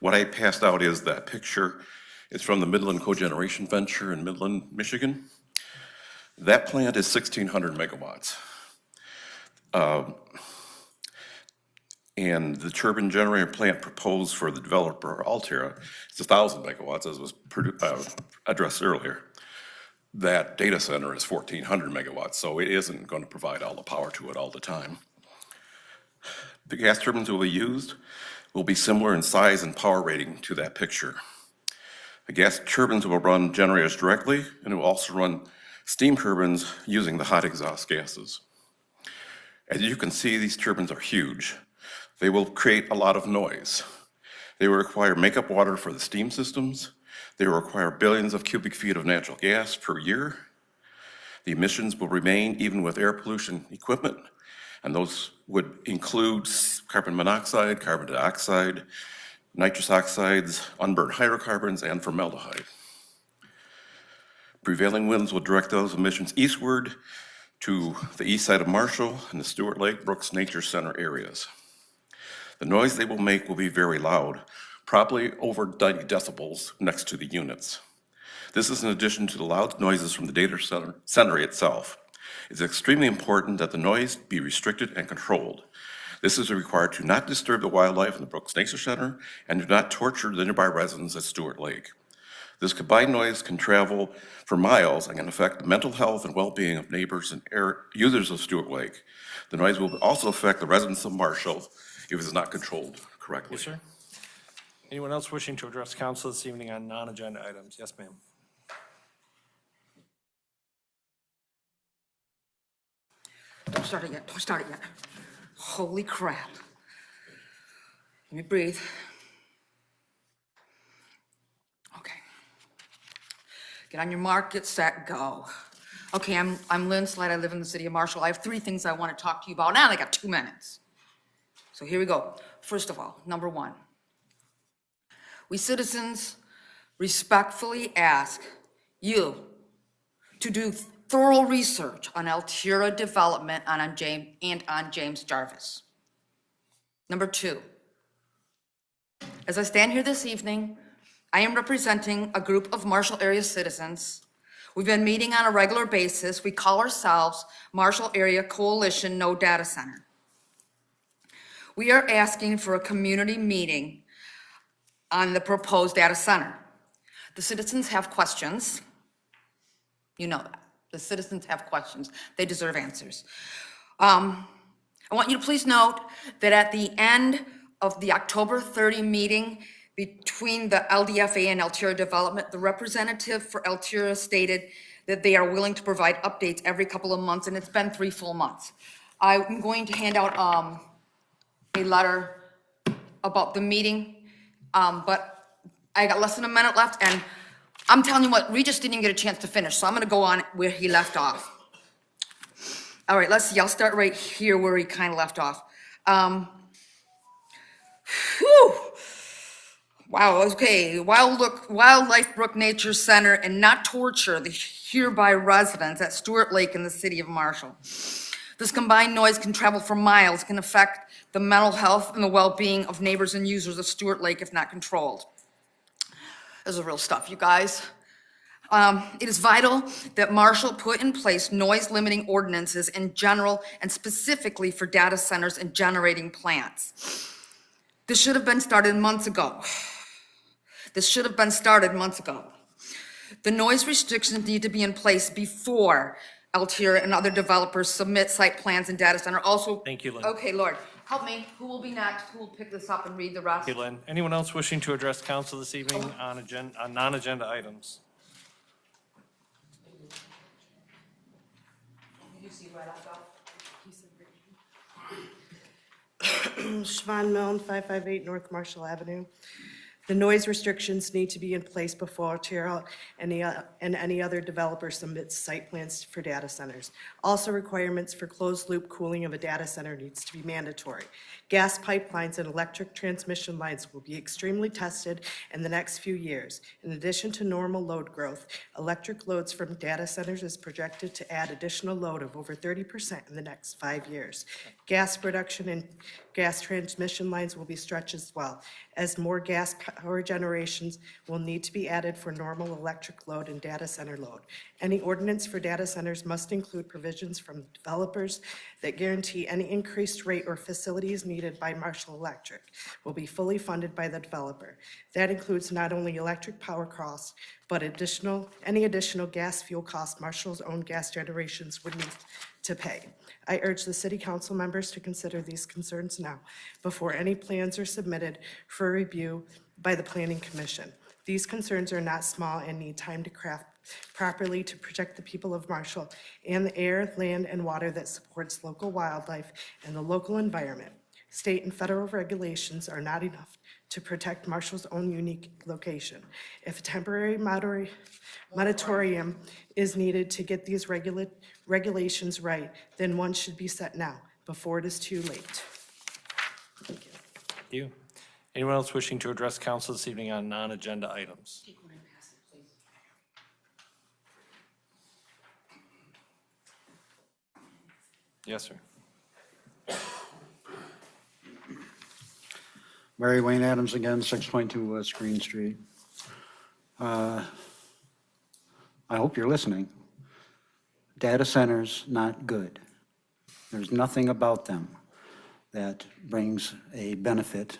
What I passed out is that picture. It's from the Midland Cogeneration Venture in Midland, Michigan. That plant is 1,600 megawatts. And the turbine generator plant proposed for the developer, Altera, is 1,000 megawatts, as was addressed earlier. That data center is 1,400 megawatts, so it isn't going to provide all the power to it all the time. The gas turbines will be used will be similar in size and power rating to that picture. The gas turbines will run generators directly, and it will also run steam turbines using the hot exhaust gases. As you can see, these turbines are huge. They will create a lot of noise. They will require makeup water for the steam systems. They will require billions of cubic feet of natural gas per year. The emissions will remain even with air pollution equipment, and those would include carbon monoxide, carbon dioxide, nitrous oxides, unburned hydrocarbons, and formaldehyde. Prevailing winds will direct those emissions eastward to the east side of Marshall and the Stewart Lake Brooks Nature Center areas. The noise they will make will be very loud, probably over 90 decibels next to the units. This is in addition to the loud noises from the data center itself. It's extremely important that the noise be restricted and controlled. This is required to not disturb the wildlife in the Brooks Nature Center and do not torture the nearby residents at Stewart Lake. This combined noise can travel for miles and can affect the mental health and well-being of neighbors and users of Stewart Lake. The noise will also affect the residents of Marshall if it is not controlled correctly. Yes, sir. Anyone else wishing to address council this evening on non-agenda items? Yes, ma'am. Don't start it yet. Don't start it yet. Holy crap. Let me breathe. Okay. Get on your mark, get set, go. Okay, I'm Lynn Slide. I live in the city of Marshall. I have 3 things I want to talk to you about. Now I got 2 minutes. So here we go. First of all, number 1. We citizens respectfully ask you to do thorough research on Altera development and on James Jarvis. Number 2, as I stand here this evening, I am representing a group of Marshall area citizens. We've been meeting on a regular basis. We call ourselves Marshall Area Coalition No Data Center. We are asking for a community meeting on the proposed data center. The citizens have questions. You know that. The citizens have questions. They deserve answers. I want you to please note that at the end of the October 30 meeting between the LDFA and Altera Development, the representative for Altera stated that they are willing to provide updates every couple of months, and it's been 3 full months. I'm going to hand out a letter about the meeting, but I got less than a minute left, and I'm telling you what, Regis didn't even get a chance to finish, so I'm gonna go on where he left off. All right, let's see, I'll start right here where he kind of left off. Wow, okay, Wildlife Brook Nature Center and not torture the hereby residents at Stewart Lake in the city of Marshall. This combined noise can travel for miles, can affect the mental health and the well-being of neighbors and users of Stewart Lake if not controlled. This is real stuff, you guys. It is vital that Marshall put in place noise-limiting ordinances in general and specifically for data centers and generating plants. This should have been started months ago. The noise restrictions need to be in place before Altera and other developers submit site plans and data center. Also. Thank you, Lynn. Okay, Lord, help me. Who will be next? Who will pick this up and read the rest? Thank you, Lynn. Anyone else wishing to address council this evening on non-agenda items? Did you see right out though? Siobhan Milne, 558 North Marshall Avenue. The noise restrictions need to be in place before Altera and any other developer submits site plans for data centers. Also, requirements for closed-loop cooling of a data center needs to be mandatory. Gas pipelines and electric transmission lines will be extremely tested in the next few years. In addition to normal load growth, electric loads from data centers is projected to add additional load of over 30% in the next 5 years. Gas production and gas transmission lines will be stretched as well, as more gas power generations will need to be added for normal electric load and data center load. Any ordinance for data centers must include provisions from developers that guarantee any increased rate or facilities needed by Marshall Electric will be fully funded by the developer. That includes not only electric power costs, but any additional gas fuel costs Marshall's own gas generations would need to pay. I urge the city council members to consider these concerns now, before any plans are submitted for review by the Planning Commission. These concerns are not small and need time to craft properly to protect the people of Marshall and the air, land, and water that supports local wildlife and the local environment. State and federal regulations are not enough to protect Marshall's own unique location. If a temporary moratorium is needed to get these regulations right, then one should be set now, before it is too late. Thank you. Thank you. Anyone else wishing to address council this evening on non-agenda items? Yes, sir. Mary Wayne Adams again, 622 West Green Street. I hope you're listening. Data centers, not good. There's nothing about them that brings a benefit.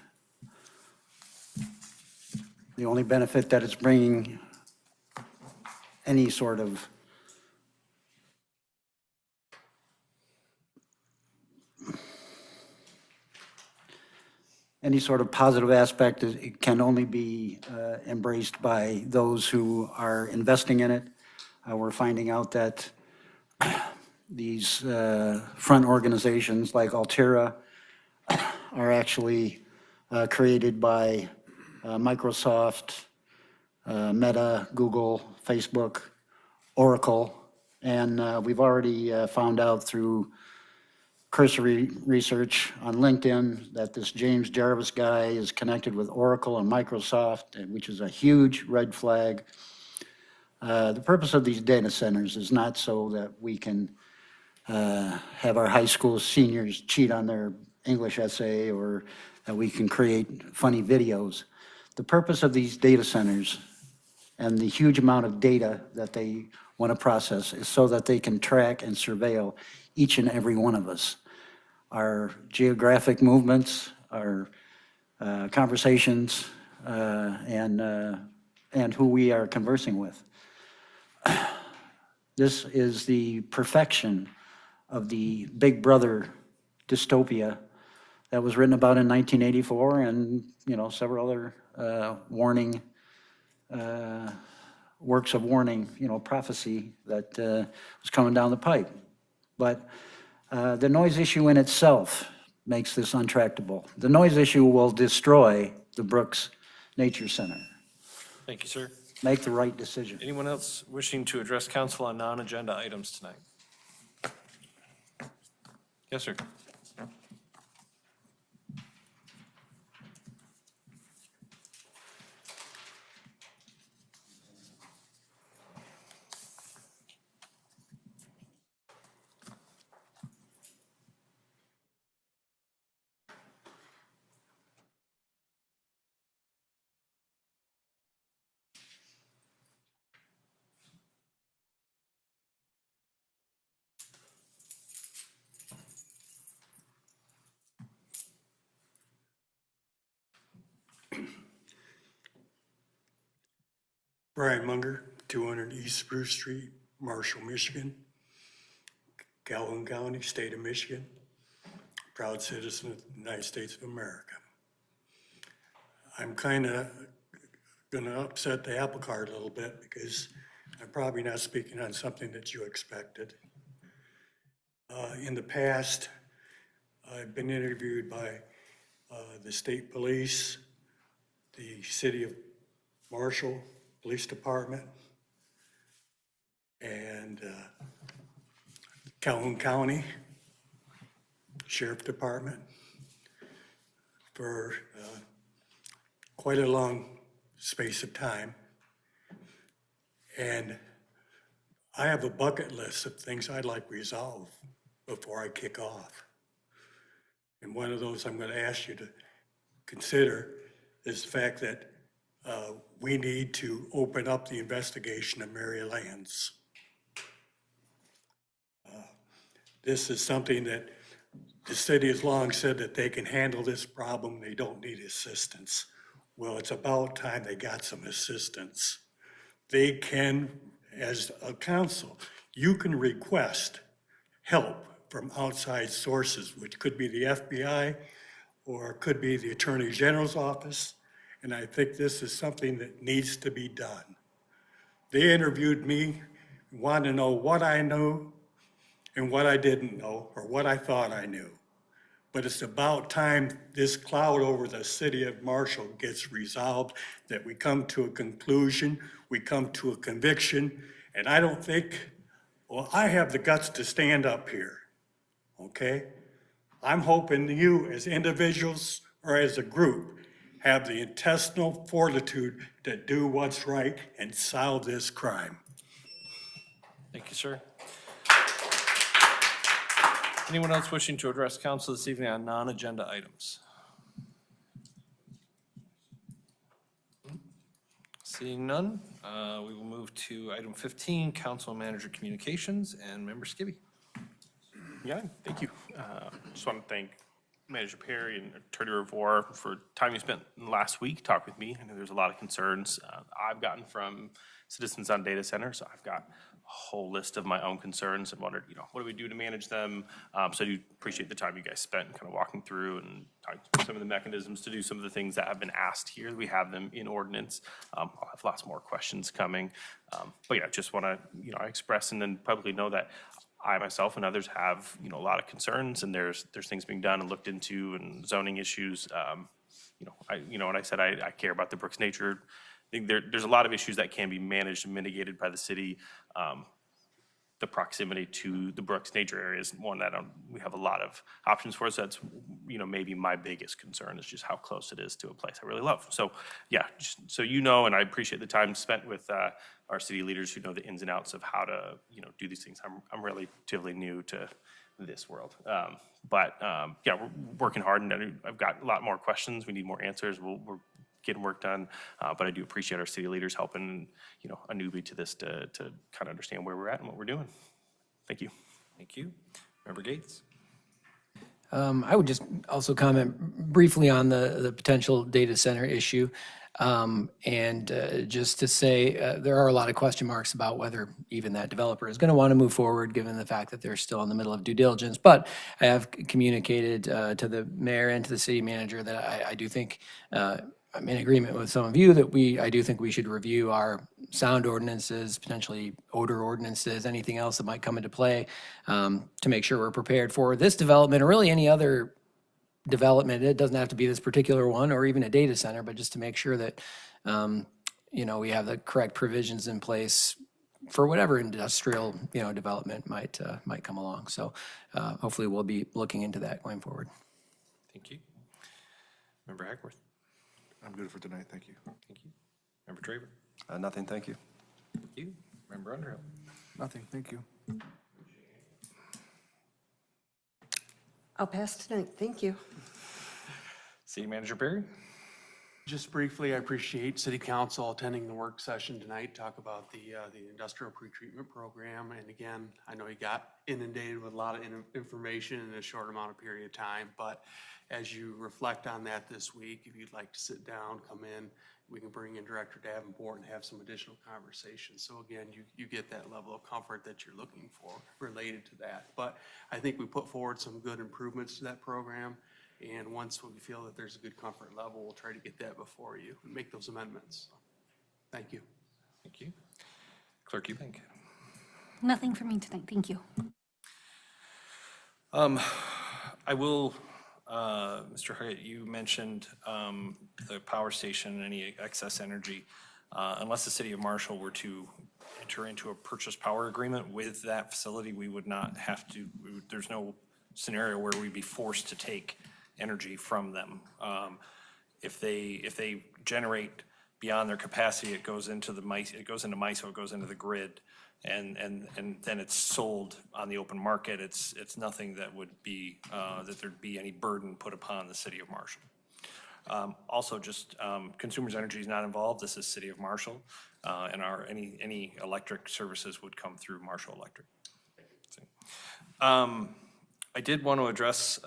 The only benefit that it's bringing any sort of positive aspect, it can only be embraced by those who are investing in it. We're finding out that these front organizations like Altera are actually created by Microsoft, Meta, Google, Facebook, Oracle, and we've already found out through cursory research on LinkedIn that this James Jarvis guy is connected with Oracle and Microsoft, which is a huge red flag. The purpose of these data centers is not so that we can have our high school seniors cheat on their English essay or that we can create funny videos. The purpose of these data centers and the huge amount of data that they want to process is so that they can track and surveil each and every one of us. Our geographic movements, our conversations, and who we are conversing with. This is the perfection of the Big Brother dystopia that was written about in 1984 and, several other warning, works of warning, prophecy that was coming down the pipe. But the noise issue in itself makes this untractable. The noise issue will destroy the Brooks Nature Center. Thank you, sir. Make the right decision. Anyone else wishing to address council on non-agenda items tonight? Yes, sir. Brian Munger, 200 East Spruce Street, Marshall, Michigan. Calhoun County, State of Michigan. Proud citizen of the United States of America. I'm kind of going to upset the apple cart a little bit because I'm probably not speaking on something that you expected. In the past, I've been interviewed by the state police, the city of Marshall Police Department, and Calhoun County Sheriff Department for quite a long space of time. And I have a bucket list of things I'd like resolved before I kick off. And one of those I'm going to ask you to consider is the fact that we need to open up the investigation of Mary Lands. This is something that the city has long said that they can handle this problem, they don't need assistance. Well, it's about time they got some assistance. They can, as a council, you can request help from outside sources, which could be the FBI or it could be the Attorney General's office. And I think this is something that needs to be done. They interviewed me, wanted to know what I knew and what I didn't know, or what I thought I knew. But it's about time this cloud over the city of Marshall gets resolved, that we come to a conclusion, we come to a conviction, and I don't think, well, I have the guts to stand up here, okay? I'm hoping you as individuals or as a group have the intestinal fortitude to do what's right and solve this crime. Thank you, sir. Anyone else wishing to address council this evening on non-agenda items? Seeing none, we will move to item 15, council manager communications, and member Skibby. Yeah, thank you. Just want to thank Manager Perry and Attorney Revore for time you spent last week, talk with me. I know there's a lot of concerns I've gotten from citizens on data centers. I've got a whole list of my own concerns and wondered, what do we do to manage them? So I do appreciate the time you guys spent kind of walking through and talking through some of the mechanisms to do some of the things that have been asked here. We have them in ordinance. I'll have lots more questions coming. But yeah, just want to, I express and then publicly know that I myself and others have, a lot of concerns, and there's things being done and looked into and zoning issues. When I said I care about the Brooks Nature, I think there's a lot of issues that can be managed and mitigated by the city. The proximity to the Brooks Nature area is one that we have a lot of options for. So that's, maybe my biggest concern is just how close it is to a place I really love. So yeah, just so and I appreciate the time spent with our city leaders who know the ins and outs of how to, do these things. I'm relatively new to this world. But yeah, we're working hard, and I've got a lot more questions. We need more answers. We're getting work done, but I do appreciate our city leaders helping, a newbie to this to kind of understand where we're at and what we're doing. Thank you. Thank you. Member Gates. I would just also comment briefly on the potential data center issue. Just to say, there are a lot of question marks about whether even that developer is going to want to move forward, given the fact that they're still in the middle of due diligence. But I have communicated to the mayor and to the city manager that I do think I'm in agreement with some of you that I do think we should review our sound ordinances, potentially odor ordinances, anything else that might come into play, to make sure we're prepared for this development or really any other development. It doesn't have to be this particular one or even a data center, but just to make sure that, we have the correct provisions in place for whatever industrial, development might come along. So hopefully we'll be looking into that going forward. Thank you. Member Hackworth. I'm good for tonight, thank you. Thank you. Member Traver. Nothing, thank you. Thank you. Member Underhill. Nothing, thank you. I'll pass tonight, thank you. City Manager Perry. Just briefly, I appreciate City Council attending the work session tonight, talk about the industrial pretreatment program. And again, I know you got inundated with a lot of information in a short amount of period of time, but as you reflect on that this week, if you'd like to sit down, come in, we can bring in Director Davenport and have some additional conversations. So again, you get that level of comfort that you're looking for related to that. But I think we put forward some good improvements to that program. And once we feel that there's a good comfort level, we'll try to get that before you and make those amendments. Thank you. Thank you. Clerk Eubank. Nothing for me tonight, thank you. I will, Mr. Hyatt, you mentioned the power station and any excess energy. Unless the city of Marshall were to enter into a purchase power agreement with that facility, we would not have to, there's no scenario where we'd be forced to take energy from them. If they generate beyond their capacity, it goes into MISO, it goes into the grid, and then it's sold on the open market. It's nothing that would be, that there'd be any burden put upon the city of Marshall. Also, just Consumers Energy is not involved. This is City of Marshall, and any electric services would come through Marshall Electric. I did want to address,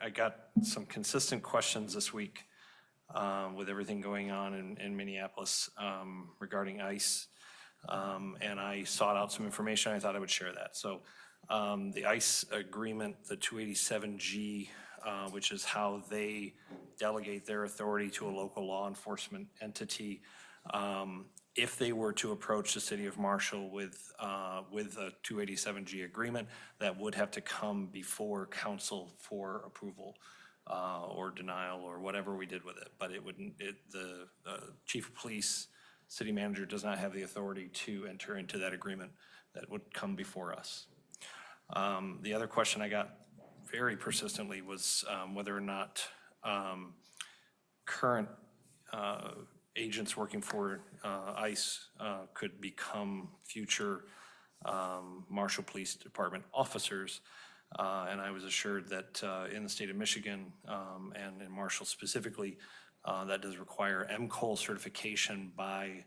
I got some consistent questions this week with everything going on in Minneapolis regarding ICE, and I sought out some information. I thought I would share that. So the ICE agreement, the 287G, which is how they delegate their authority to a local law enforcement entity, if they were to approach the city of Marshall with a 287G agreement, that would have to come before council for approval or denial or whatever we did with it. But it wouldn't, the chief of police, city manager does not have the authority to enter into that agreement. That would come before us. The other question I got very persistently was whether or not current agents working for ICE could become future Marshall Police Department officers. And I was assured that in the state of Michigan and in Marshall specifically, that does require MCOL certification by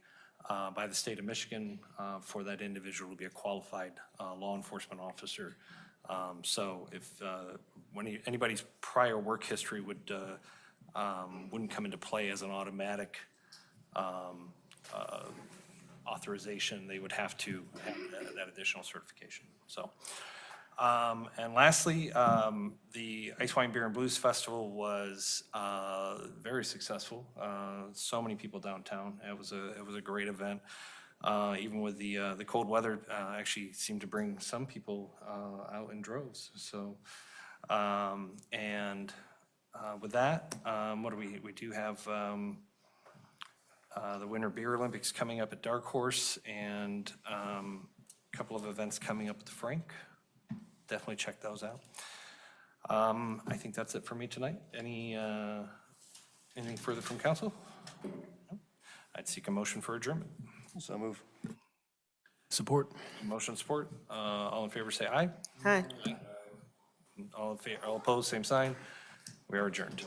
the state of Michigan for that individual to be a qualified law enforcement officer. So if anybody's prior work history wouldn't come into play as an automatic authorization, they would have to have that additional certification. So, and lastly, the Ice Wine Beer and Blues Festival was very successful. So many people downtown. It was a great event. Even with the cold weather, actually seemed to bring some people out in droves. So, and with that, what do we do have? The Winter Beer Olympics coming up at Dark Horse, and a couple of events coming up at the Frank. Definitely check those out. I think that's it for me tonight. Anything further from council? No? I'd seek a motion for adjournment. So move. Support. Motion support. All in favor say aye. Hi. All opposed, same sign. We are adjourned.